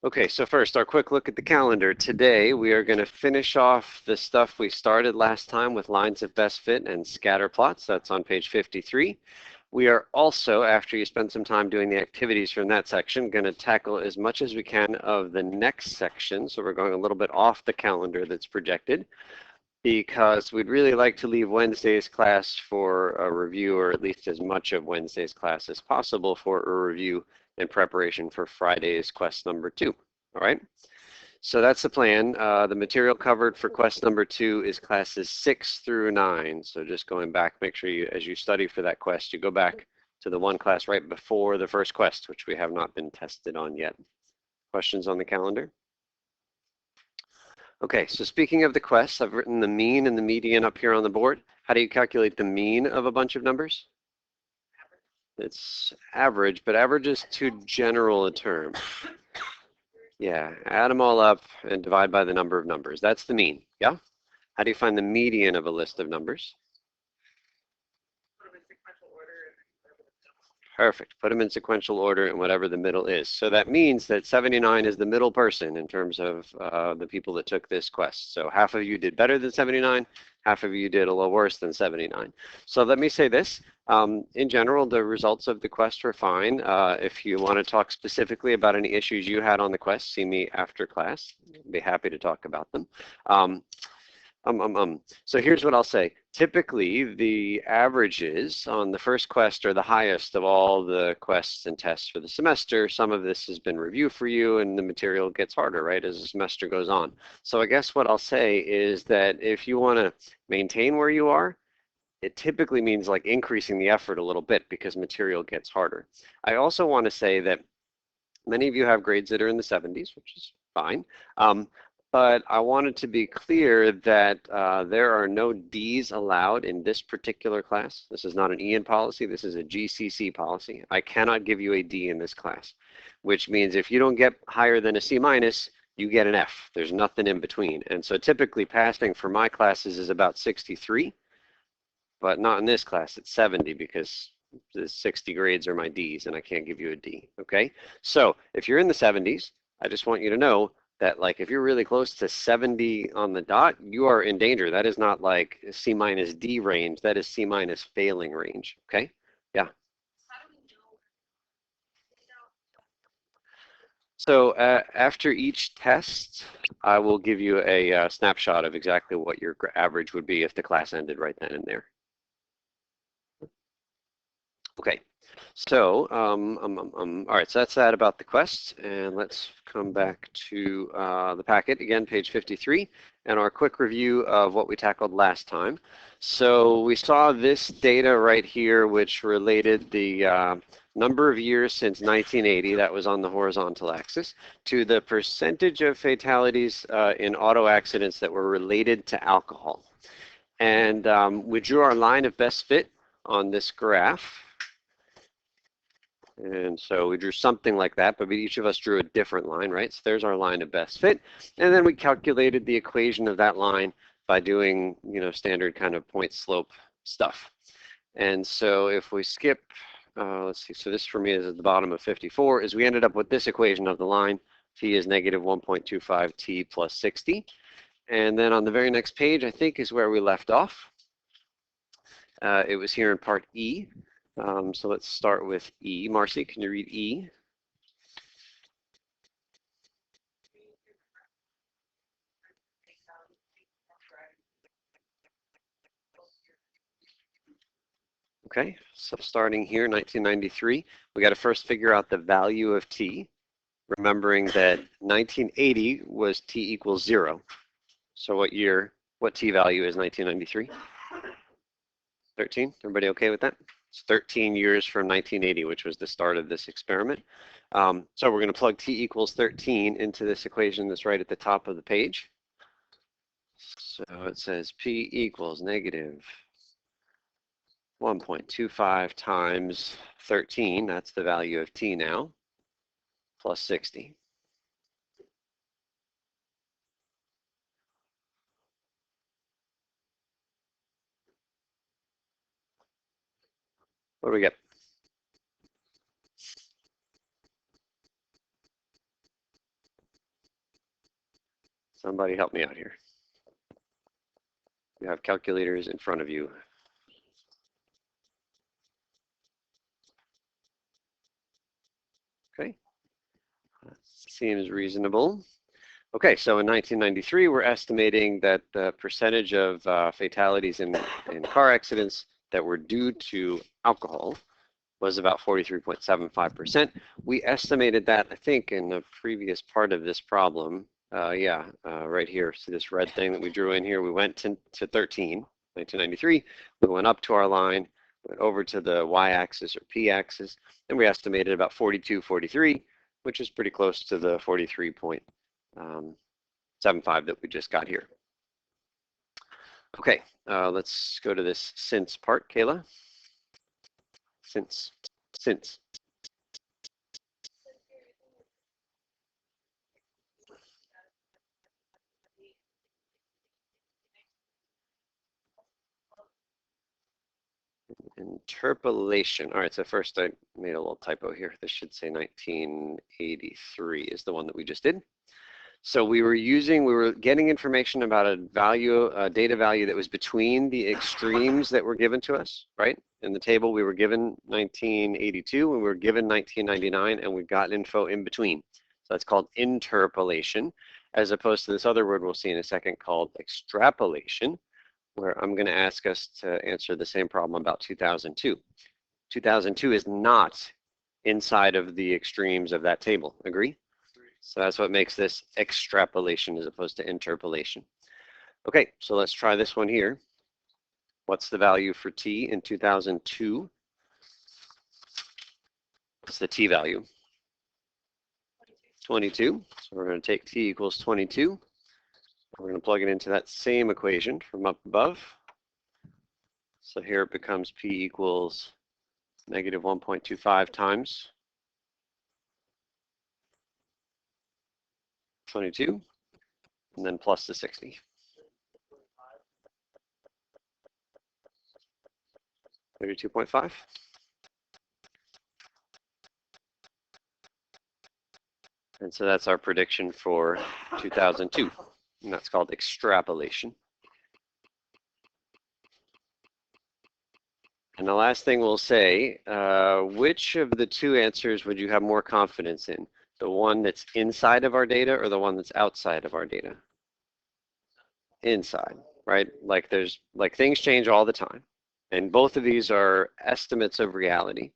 Okay, so first, our quick look at the calendar. Today, we are going to finish off the stuff we started last time with lines of best fit and scatter plots. That's on page 53. We are also, after you spend some time doing the activities from that section, going to tackle as much as we can of the next section. So we're going a little bit off the calendar that's projected, because we'd really like to leave Wednesday's class for a review, or at least as much of Wednesday's class as possible for a review in preparation for Friday's quest number 2. All right, so that's the plan. The material covered for quest number 2 is classes 6 through 9. So just going back, make sure you, as you study for that quest, you go back to the one class right before the first quest, which we have not been tested on yet. Questions on the calendar? Okay, so speaking of the quests, I've written the mean and the median up here on the board. How do you calculate the mean of a bunch of numbers? It's average, but average is too general a term. Yeah, add them all up and divide by the number of numbers. That's the mean, yeah? How do you find the median of a list of numbers? Perfect. Put them in sequential order in whatever the middle is. So that means that 79 is the middle person in terms of the people that took this quest. So half of you did better than 79, half of you did a little worse than 79. So let me say this. In general, the results of the quest were fine. If you want to talk specifically about any issues you had on the quest, see me after class. I'd be happy to talk about them. So here's what I'll say. Typically, the averages on the first quest are the highest of all the quests and tests for the semester. Some of this has been review for you, and the material gets harder, right, as the semester goes on. So I guess what I'll say is that if you want to maintain where you are, it typically means like increasing the effort a little bit because material gets harder. I also want to say that many of you have grades that are in the 70s, which is fine. But I wanted to be clear that there are no Ds allowed in this particular class. This is not an EN policy. This is a GCC policy. I cannot give you a D in this class, which means if you don't get higher than a C minus, you get an F. There's nothing in between. And so typically passing for my classes is about 63, but not in this class. It's 70 because the 60 grades are my Ds and I can't give you a D, okay? So if you're in the 70s, I just want you to know that like if you're really close to 70 on the dot, you are in danger. That is not like C minus D range. That is C minus failing range, okay? Yeah. So after each test, I will give you a snapshot of exactly what your average would be if the class ended right then and there. Okay, so all right, so that's that about the quest, and let's come back to the packet again, page 53, and our quick review of what we tackled last time. So we saw this data right here, which related the number of years since 1980, that was on the horizontal axis, to the percentage of fatalities in auto accidents that were related to alcohol. And we drew our line of best fit on this graph. And so we drew something like that, but each of us drew a different line, right? So there's our line of best fit. And then we calculated the equation of that line by doing, standard kind of point slope stuff. And so if we skip, let's see, so this for me is at the bottom of 54, is we ended up with this equation of the line. T is negative 1.25 T plus 60. And then on the very next page, I think, is where we left off. It was here in part E. So let's start with E. Marcy, can you read E? Okay, so starting here, 1993, we got to first figure out the value of T, remembering that 1980 was T equals 0. So what T value is 1993? 13, everybody okay with that? It's 13 years from 1980, which was the start of this experiment. So we're going to plug T equals 13 into this equation that's right at the top of the page. So it says P equals negative 1.25 times 13, that's the value of T now, plus 60. What do we get? Somebody help me out here. You have calculators in front of you. Okay, seems reasonable. Okay, so in 1993, we're estimating that the percentage of fatalities in car accidents that were due to alcohol was about 43.75%. We estimated that, I think, in the previous part of this problem. Right here. See this red thing that we drew in here? We went to 13, 1993. We went up to our line, went over to the y-axis or p-axis, and we estimated about 42, 43, which is pretty close to the 43.75 that we just got here. Okay, let's go to this since part, Kayla. Since. Interpolation. All right, so first I made a little typo here. This should say 1983 is the one that we just did. So we were getting information about a value, a data value that was between the extremes that were given to us, right? In the table, we were given 1982, and we were given 1999, and we got info in between. So that's called interpolation, as opposed to this other word we'll see in a second called extrapolation, where I'm going to ask us to answer the same problem about 2002. 2002 is not inside of the extremes of that table. Agree? So that's what makes this extrapolation as opposed to interpolation. Okay, so let's try this one here. What's the value for t in 2002? What's the t value? 22. So we're going to take t equals 22. We're going to plug it into that same equation from up above. So here it becomes p equals negative 1.25 times 22, and then plus the 60. 32.5. And so that's our prediction for 2002, and that's called extrapolation. And the last thing we'll say, which of the two answers would you have more confidence in? The one that's inside of our data or the one that's outside of our data? Inside, right? Like things change all the time. And both of these are estimates of reality.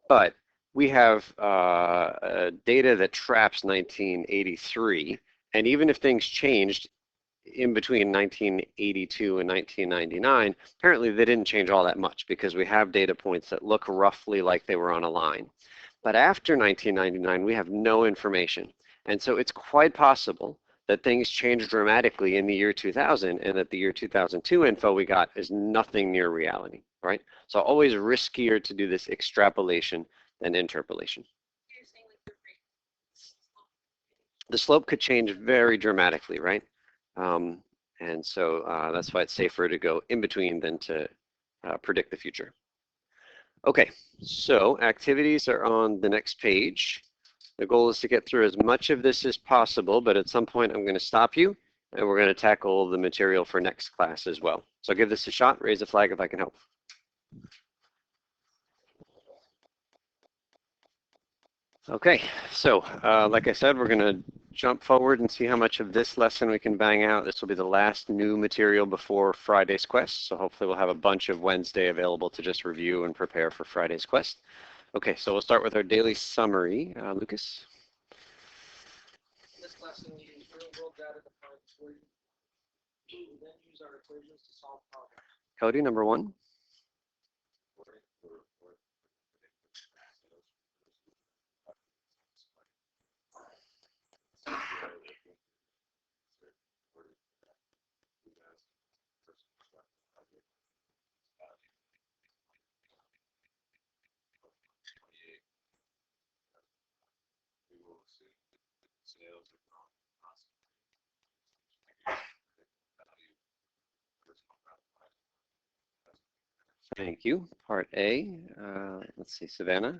But we have data that traps 1983. And even if things changed in between 1982 and 1999, apparently they didn't change all that much because we have data points that look roughly like they were on a line. But after 1999, we have no information. And so it's quite possible that things changed dramatically in the year 2000 and that the year 2002 info we got is nothing near reality, right? So always riskier to do this extrapolation than interpolation. The slope could change very dramatically, right? And so that's why it's safer to go in between than to predict the future. Okay, so activities are on the next page. The goal is to get through as much of this as possible, but at some point I'm going to stop you and we're going to tackle the material for next class as well. So give this a shot, raise a flag if I can help. Okay, so like I said, we're going to jump forward and see how much of this lesson we can bang out. This will be the last new material before Friday's quest, so hopefully we'll have a bunch of Wednesday available to just review and prepare for Friday's quest. Okay, so we'll start with our daily summary. Lucas? This lesson, we use real-world data to find equations. We then use our equations to solve problems. Cody, number 1. Thank you. Part A, let's see, Savannah.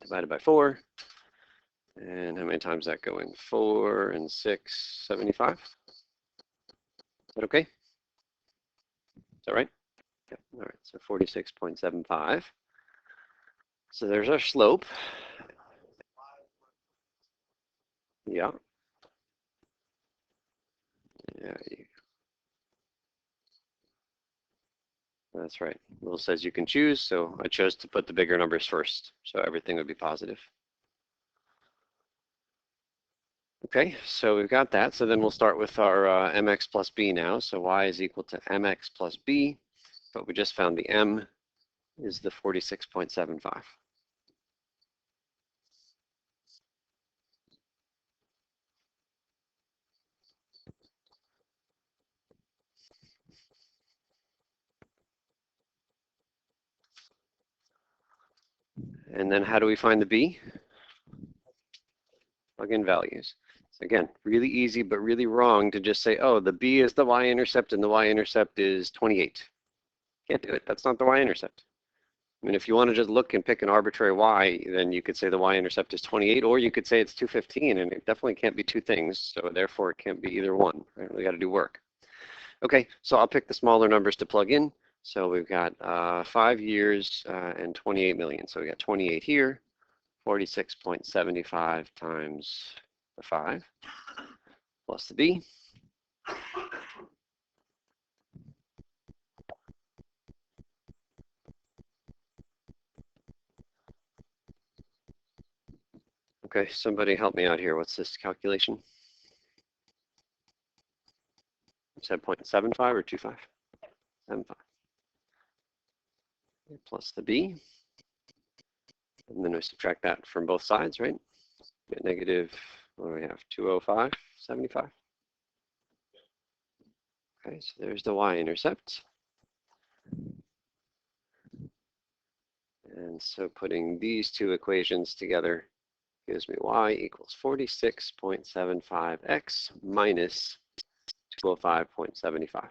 divided by 4. And how many times that go in? 4 and 6, 75. Is that okay? Is that right? Yep. All right, so 46.75. So there's our slope. Yeah. Yeah. That's right. Will says you can choose, so I chose to put the bigger numbers first, so everything would be positive. Okay, so we've got that. So then we'll start with our mx plus b now. So y is equal to mx plus b, but we just found the m is the 46.75. And then how do we find the b? Plug in values. So again, really easy, but really wrong to just say, oh, the b is the y-intercept and the y-intercept is 28. Can't do it. That's not the y-intercept. I mean, if you want to just look and pick an arbitrary y, then you could say the y-intercept is 28, or you could say it's 215, and it definitely can't be two things, so therefore it can't be either one. Right? We got to do work. Okay, so I'll pick the smaller numbers to plug in. So we've got 5 years and 28 million. So we got 28 here, 46.75 times the 5 plus the b. Okay, somebody help me out here. What's this calculation? You said 0.75 or 25? 75. Plus the b. And then we subtract that from both sides, right? Get negative, what do we have? 205.75. Okay, so there's the y-intercept. And so putting these two equations together gives me y equals 46.75x minus 205.75.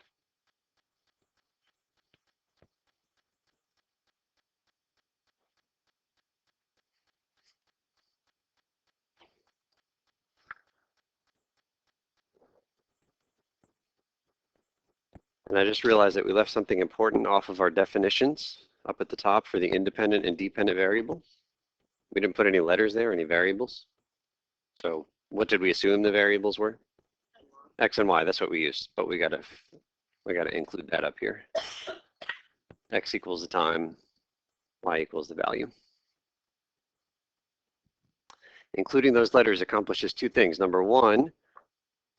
And I just realized that we left something important off of our definitions up at the top for the independent and dependent variable. We didn't put any letters there, any variables. So what did we assume the variables were? X and Y, that's what we used, but we gotta include that up here. X equals the time, Y equals the value. Including those letters accomplishes two things. Number one,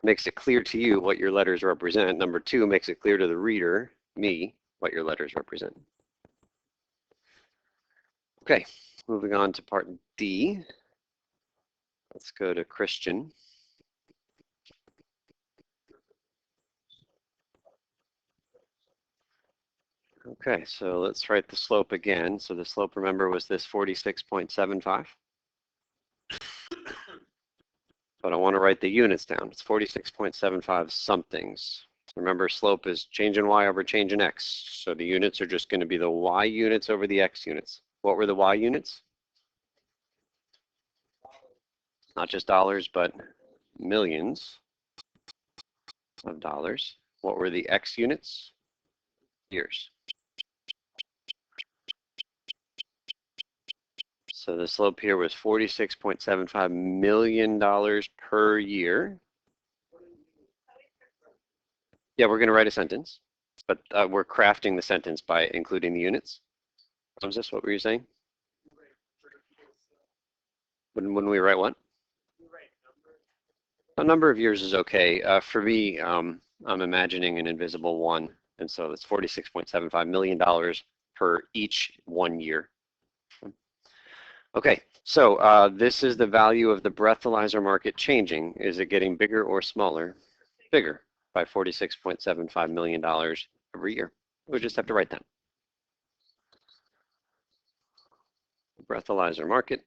makes it clear to you what your letters represent. Number two, makes it clear to the reader, me, what your letters represent. Okay, moving on to part D. Let's go to Christian. Okay, so let's write the slope again. So the slope, remember, was this 46.75. But I want to write the units down. It's 46.75 somethings. Remember, slope is change in y over change in x. So the units are just going to be the y units over the x units. What were the y units? Not just dollars, but millions of dollars. What were the x units? Years. So the slope here was $46.75 million per year. Yeah, we're going to write a sentence, but we're crafting the sentence by including the units. Was this what were you saying? When we write what? A number of years is okay. For me, I'm imagining an invisible one, and so it's $46.75 million per each 1 year. Okay, so this is the value of the breathalyzer market changing. Is it getting bigger or smaller? Bigger by $46.75 million every year. We just have to write that. Breathalyzer market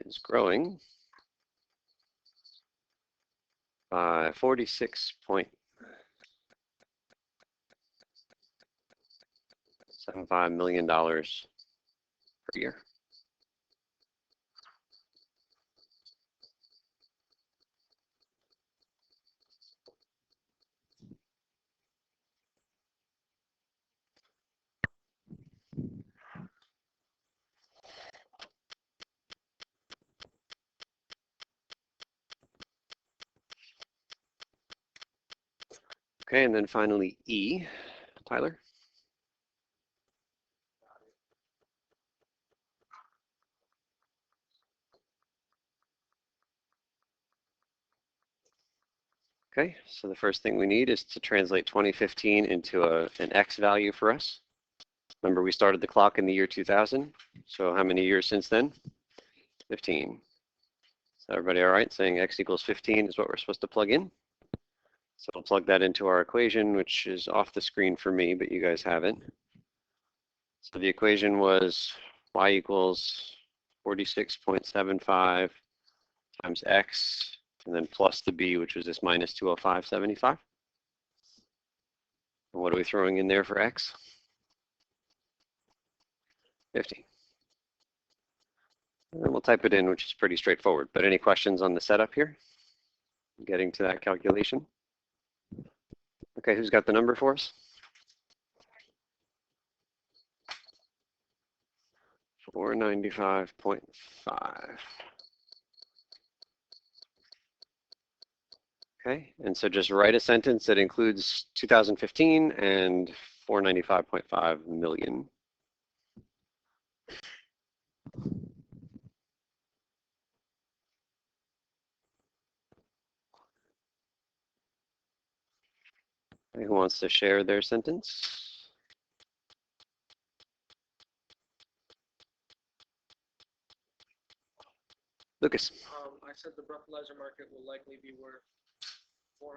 is growing by 46 point. $75 million per year. Okay, and then finally E, Tyler. Okay, so the first thing we need is to translate 2015 into an X value for us. Remember, we started the clock in the year 2000, so how many years since then? 15. Is everybody all right saying X equals 15 is what we're supposed to plug in? So we'll plug that into our equation, which is off the screen for me, but you guys have it. So the equation was Y equals 46.75 times X, and then plus the B, which was this minus 205.75. And what are we throwing in there for X? 50. And we'll type it in, which is pretty straightforward. But any questions on the setup here? Getting to that calculation? Okay, who's got the number for us? 495.5. Okay, and so just write a sentence that includes 2015 and 495.5 million. Okay, who wants to share their sentence? Lucas. I said the breathalyzer market will likely be worth $495.5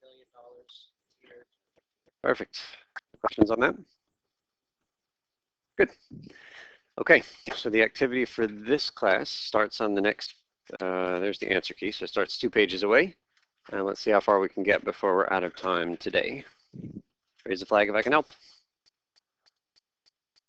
million a year. Perfect. Questions on that? Good. Okay, so the activity for this class starts on the next, there's the answer key, so it starts 2 pages away. And let's see how far we can get before we're out of time today. Raise the flag if I can help.